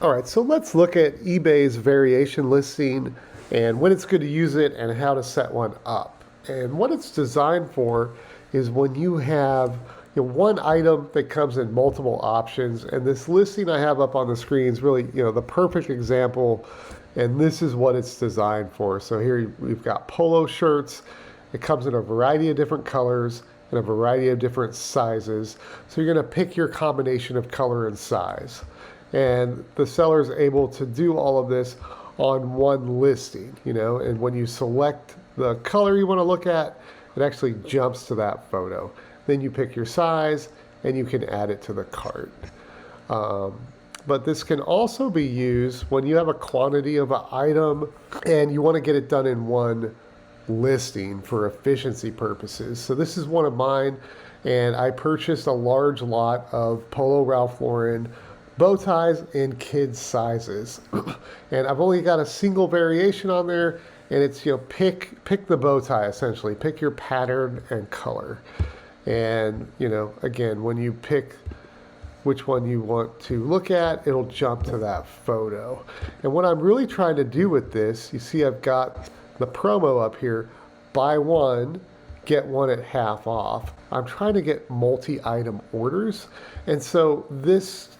All right, so let's look at eBay's variation listing and when it's good to use it and how to set one up. And what it's designed for is when you have one item that comes in multiple options. And this listing I have up on the screen is really the perfect example. And this is what it's designed for. So here we've got polo shirts. It comes in a variety of different colors and a variety of different sizes. So you're going to pick your combination of color and size. And the seller is able to do all of this on one listing, and when you select the color you want to look at, it actually jumps to that photo. Then you pick your size and you can add it to the cart. But this can also be used when you have a quantity of an item and you want to get it done in one listing for efficiency purposes. So this is one of mine, and I purchased a large lot of Polo Ralph Lauren bow ties in kids sizes. And I've only got a single variation on there, and it's pick the bow tie, essentially pick your pattern and color. And again, when you pick which one you want to look at, it'll jump to that photo. And what I'm really trying to do with this, you see I've got the promo up here, buy one get one at half off. I'm trying to get multi-item orders. And so this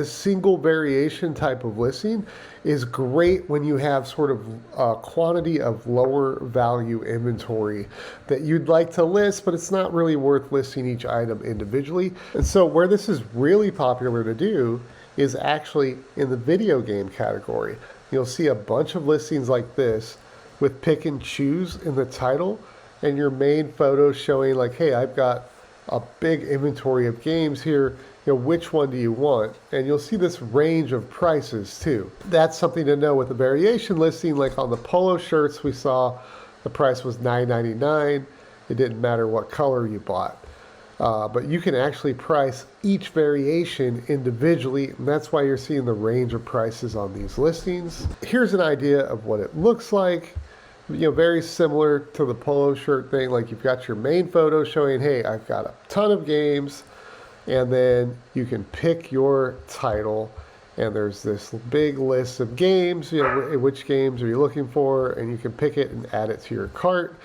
single variation type of listing is great when you have sort of a quantity of lower value inventory that you'd like to list, but it's not really worth listing each item individually. And so where this is really popular to do is actually in the video game category. You'll see a bunch of listings like this with pick and choose in the title, and your main photo showing like, hey, I've got a big inventory of games here, which one do you want? And you'll see this range of prices too. That's something to know with the variation listing. Like on the polo shirts we saw, the price was $9.99. It didn't matter what color you bought. But you can actually price each variation individually, and that's why you're seeing the range of prices on these listings. Here's an idea of what it looks like. Very similar to the polo shirt thing. Like you've got your main photo showing, hey, I've got a ton of games, and then you can pick your title, and there's this big list of games, which games are you looking for, and you can pick it and add it to your cart.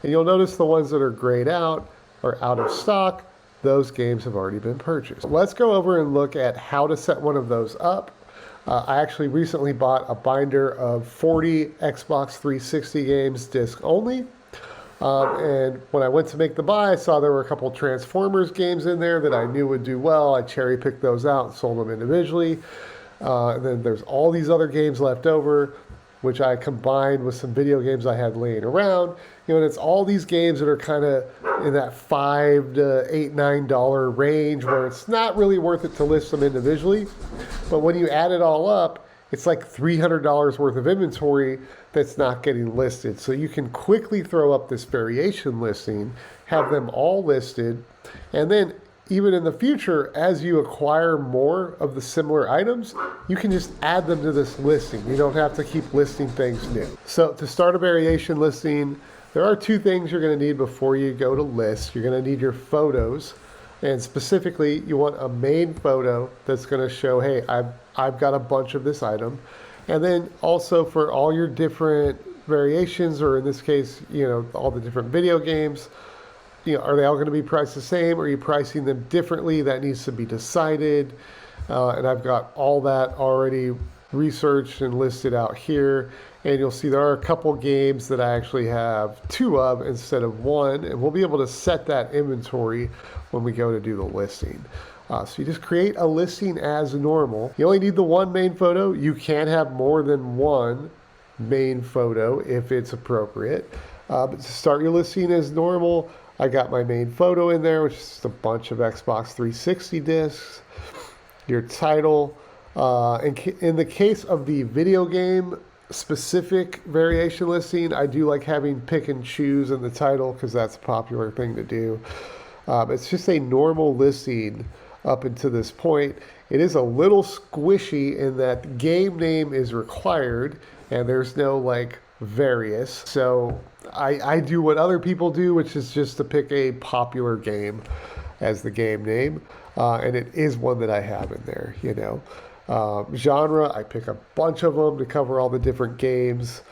And you'll notice the ones that are grayed out are out of stock. Those games have already been purchased. Let's go over and look at how to set one of those up. I actually recently bought a binder of 40 Xbox 360 games disc only. And when I went to make the buy, I saw there were a couple Transformers games in there that I knew would do well. I cherry picked those out and sold them individually. And then there's all these other games left over, which I combined with some video games I had laying around. And it's all these games that are kind of in that $5 to $8, $9 range where it's not really worth it to list them individually. But when you add it all up, it's like $300 worth of inventory that's not getting listed. So you can quickly throw up this variation listing, have them all listed, and then even in the future, as you acquire more of the similar items, you can just add them to this listing. You don't have to keep listing things new. So to start a variation listing, there are two things you're going to need before you go to list. You're going to need your photos, and specifically you want a main photo that's going to show, hey, I've got a bunch of this item. And then also for all your different variations, or in this case, all the different video games, are they all going to be priced the same? Or are you pricing them differently? That needs to be decided. And I've got all that already researched and listed out here. And you'll see there are a couple games that I actually have two of instead of one. And we'll be able to set that inventory when we go to do the listing. So you just create a listing as normal. You only need the one main photo. You can have more than one main photo if it's appropriate. But to start your listing as normal, I got my main photo in there, which is just a bunch of Xbox 360 discs, your title. In the case of the video game specific variation listing, I do like having pick and choose in the title because that's a popular thing to do. It's just a normal listing up until this point. It is a little squishy in that game name is required and there's no like various. So I do what other people do, which is just to pick a popular game as the game name. And it is one that I have in there, Genre, I pick a bunch of them to cover all the different games.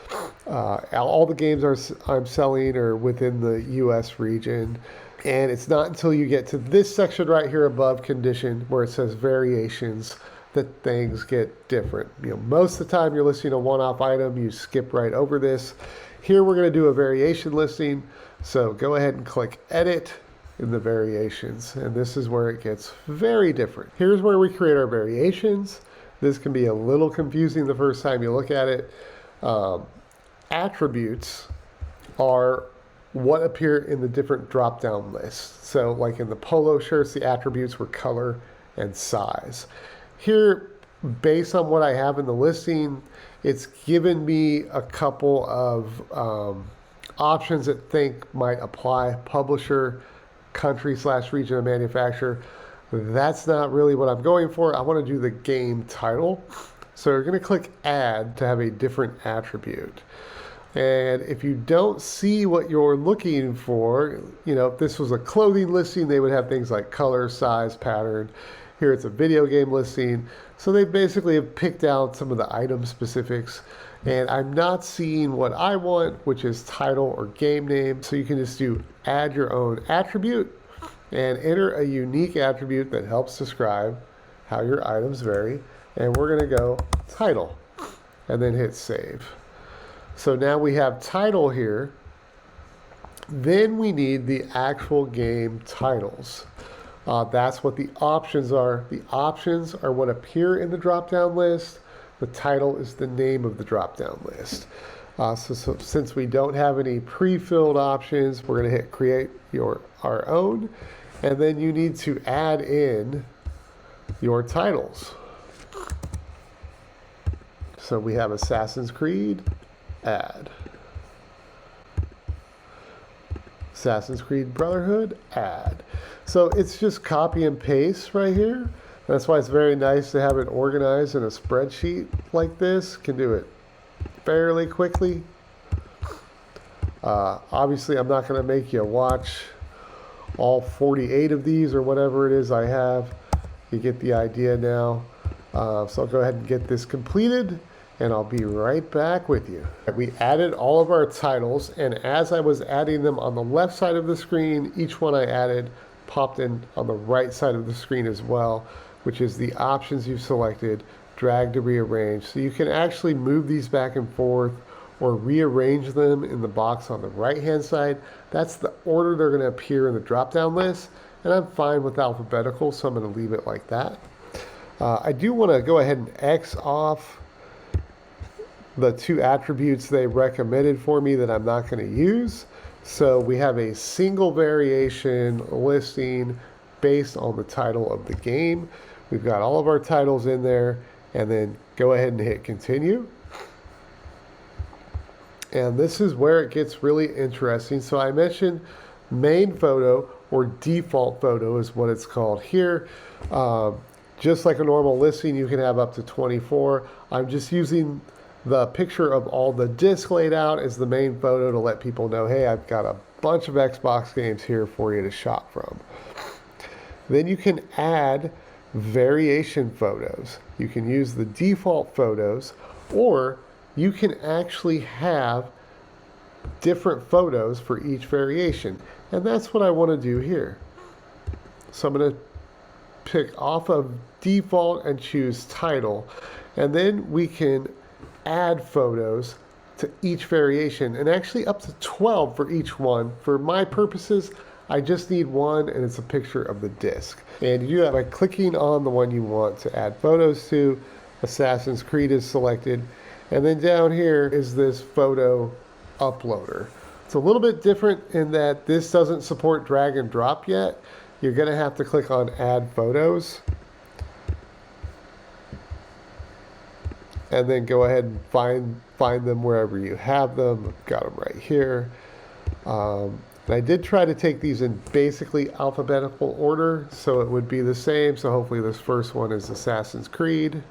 All the games I'm selling are within the US region. And it's not until you get to this section right here above condition where it says variations that things get different. Most of the time you're listing a one-off item, you skip right over this. Here we're going to do a variation listing. So go ahead and click edit in the variations. And this is where it gets very different. Here's where we create our variations. This can be a little confusing the first time you look at it. Attributes are what appear in the different drop-down lists. So like in the polo shirts, the attributes were color and size. Here, based on what I have in the listing, it's given me a couple of options that think might apply. Publisher, country/region of manufacturer. That's not really what I'm going for. I want to do the game title. So you're going to click add to have a different attribute. And if you don't see what you're looking for, if this was a clothing listing, they would have things like color, size, pattern. Here it's a video game listing. So they basically have picked out some of the item specifics. And I'm not seeing what I want, which is title or game name. So you can just do add your own attribute and enter a unique attribute that helps describe how your items vary. And we're going to go title and then hit save. So now we have title here. Then we need the actual game titles. That's what the options are. The options are what appear in the drop-down list. The title is the name of the drop-down list. So since we don't have any pre-filled options, we're going to hit create our own. And then you need to add in your titles. So we have Assassin's Creed, add. Assassin's Creed Brotherhood, add. So it's just copy and paste right here. That's why it's very nice to have it organized in a spreadsheet like this. Can do it fairly quickly. Obviously, I'm not going to make you watch all 48 of these or whatever it is I have. You get the idea now. So I'll go ahead and get this completed, and I'll be right back with you. We added all of our titles, and as I was adding them on the left side of the screen, each one I added popped in on the right side of the screen as well, which is the options you've selected, drag to rearrange. So you can actually move these back and forth or rearrange them in the box on the right-hand side. That's the order they're going to appear in the drop-down list, and I'm fine with alphabetical, so I'm going to leave it like that. I do want to go ahead and X off the two attributes they recommended for me that I'm not going to use. So we have a single variation listing based on the title of the game. We've got all of our titles in there, and then go ahead and hit continue. And this is where it gets really interesting. So I mentioned main photo or default photo is what it's called here. Just like a normal listing, you can have up to 24. I'm just using the picture of all the disc laid out as the main photo to let people know, hey, I've got a bunch of Xbox games here for you to shop from. Then you can add variation photos. You can use the default photos, or you can actually have different photos for each variation. And that's what I want to do here. So I'm going to pick off of default and choose title. And then we can add photos to each variation, and actually up to 12 for each one. For my purposes, I just need one, and it's a picture of the disc. And you do that by clicking on the one you want to add photos to. Assassin's Creed is selected. And then down here is this photo uploader. It's a little bit different in that this doesn't support drag and drop yet. You're going to have to click on add photos. And then go ahead and find them wherever you have them. I've got them right here. And I did try to take these in basically alphabetical order, so it would be the same. So hopefully this first one is Assassin's Creed.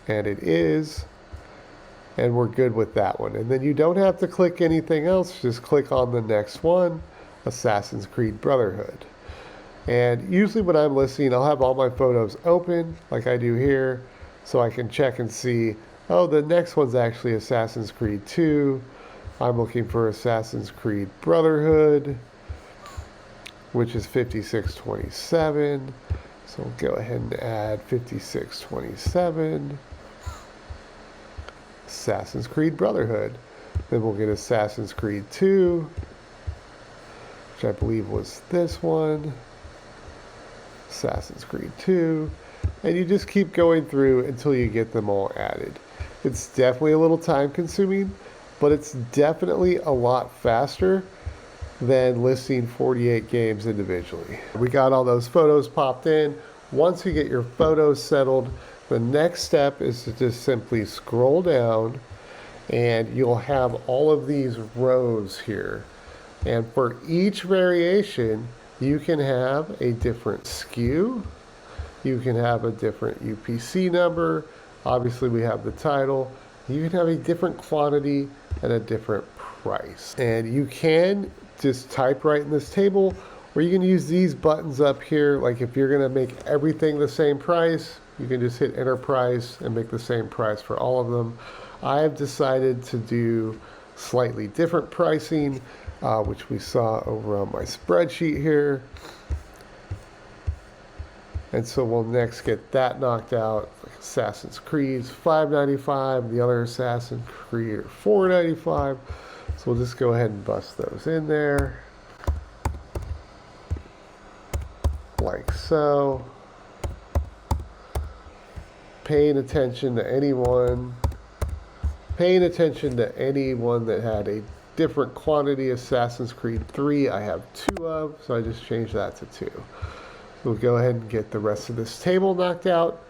And it is. And we're good with that one. And then you don't have to click anything else. Just click on the next one, Assassin's Creed Brotherhood. And usually when I'm listing, I'll have all my photos open like I do here, so I can check and see, oh, the next one's actually Assassin's Creed 2. I'm looking for Assassin's Creed Brotherhood, which is 5627. So we'll go ahead and add 5627. Assassin's Creed Brotherhood. Then we'll get Assassin's Creed 2, which I believe was this one. Assassin's Creed 2. And you just keep going through until you get them all added. It's definitely a little time consuming, but it's definitely a lot faster than listing 48 games individually. We got all those photos popped in. Once you get your photos settled, the next step is to just simply scroll down and you'll have all of these rows here. And for each variation, you can have a different SKU. You can have a different UPC number. Obviously, we have the title. You can have a different quantity and a different price. And you can just type right in this table, or you can use these buttons up here. Like if you're gonna make everything the same price, you can just hit enter price and make the same price for all of them. I have decided to do slightly different pricing, which we saw over on my spreadsheet here. And so we'll next get that knocked out. Like Assassin's Creed's $5.95, the other Assassin's Creed are $4.95. So we'll just go ahead and bust those in there. Like so. Paying attention to anyone that had a different quantity. Assassin's Creed 3 I have 2 of, so I just changed that to 2. We'll go ahead and get the rest of this table knocked out,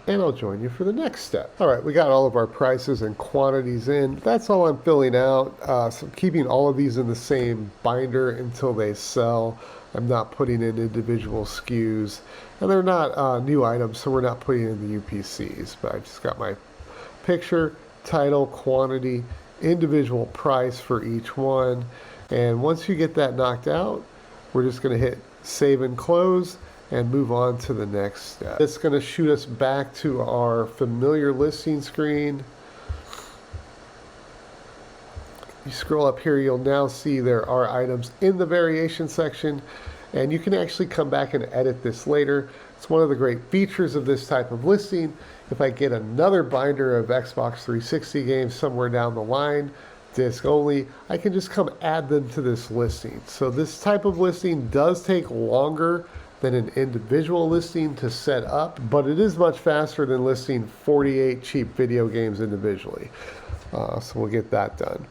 and I'll join you for the next step. All right, we got all of our prices and quantities in. That's all I'm filling out. So I'm keeping all of these in the same binder until they sell. I'm not putting in individual SKUs, and they're not new items, so we're not putting in the UPCs, but I just got my picture, title, quantity, individual price for each one. And once you get that knocked out, we're just gonna hit save and close and move on to the next step. It's going to shoot us back to our familiar listing screen. You scroll up here, you'll now see there are items in the variation section, and you can actually come back and edit this later. It's one of the great features of this type of listing. If I get another binder of Xbox 360 games somewhere down the line, disc only, I can just come add them to this listing. So this type of listing does take longer than an individual listing to set up, but it is much faster than listing 48 cheap video games individually. So we'll get that done.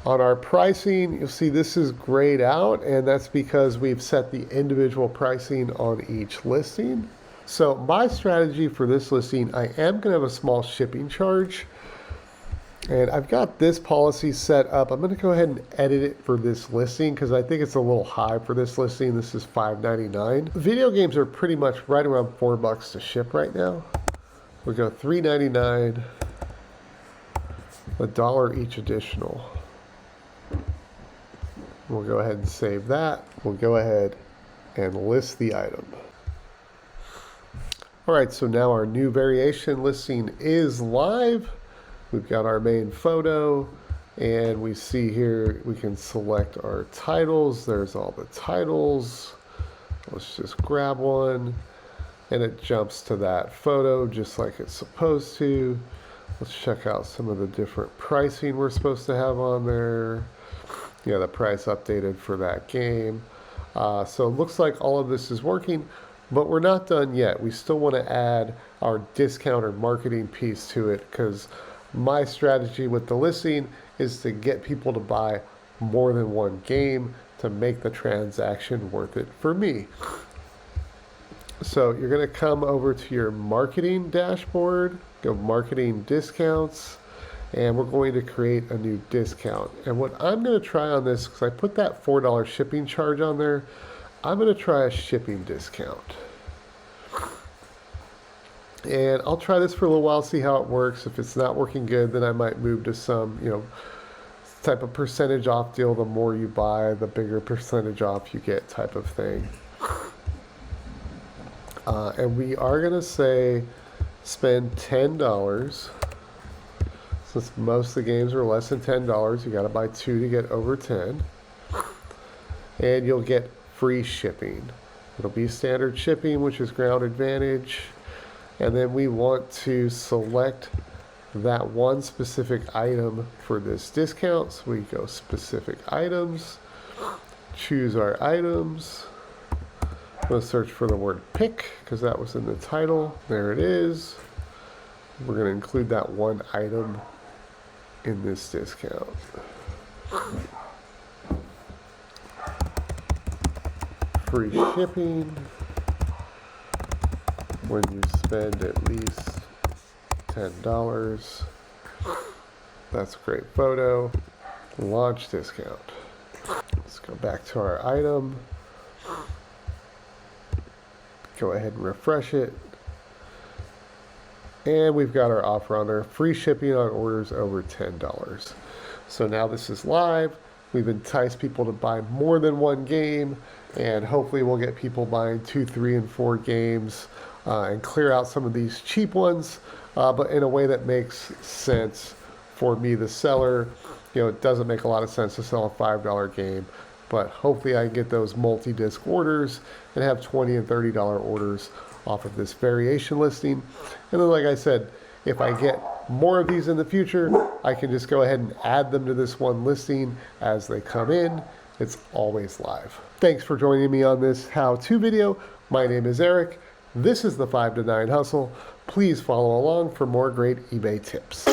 On our pricing, you'll see this is grayed out, and that's because we've set the individual pricing on each listing. So my strategy for this listing, I am going to have a small shipping charge. And I've got this policy set up. I'm going to go ahead and edit it for this listing because I think it's a little high for this listing. This is $5.99. Video games are pretty much right around $4 to ship right now. We'll go $3.99, $1 each additional. We'll go ahead and save that. We'll go ahead and list the item. All right, so now our new variation listing is live. We've got our main photo, and we see here we can select our titles. There's all the titles. Let's just grab one, and it jumps to that photo just like it's supposed to. Let's check out some of the different pricing we're supposed to have on there. Yeah, the price updated for that game. So it looks like all of this is working, but we're not done yet. We still want to add our discount or marketing piece to it, because my strategy with the listing is to get people to buy more than one game to make the transaction worth it for me. So you're going to come over to your marketing dashboard, go marketing discounts, and we're going to create a new discount. And what I'm going to try on this, because I put that $4 shipping charge on there, I'm going to try a shipping discount. And I'll try this for a little while, see how it works. If it's not working good, then I might move to some, type of percentage off deal. The more you buy, the bigger percentage off you get type of thing. And we are going to say spend $10. Since most of the games are less than $10, you got to buy 2 to get over 10. And you'll get free shipping. It'll be standard shipping, which is ground advantage. And then we want to select that one specific item for this discount. So we go specific items, choose our items. I'm going to search for the word pick because that was in the title. There it is. We're going to include that one item in this discount. Free shipping when you spend at least $10. That's a great photo. Launch discount. Let's go back to our item. Go ahead and refresh it. And we've got our offer on there. Free shipping on orders over $10. So now this is live. We've enticed people to buy more than one game, and hopefully we'll get people buying 2, 3, and 4 games and clear out some of these cheap ones, but in a way that makes sense for me, the seller. It doesn't make a lot of sense to sell a $5 game, but hopefully I can get those multi-disc orders and have $20 and $30 orders off of this variation listing. And then, like I said, if I get more of these in the future, I can just go ahead and add them to this one listing as they come in. It's always live. Thanks for joining me on this how-to video. My name is Eric. This is the 5 to 9 Hustle. Please follow along for more great eBay tips.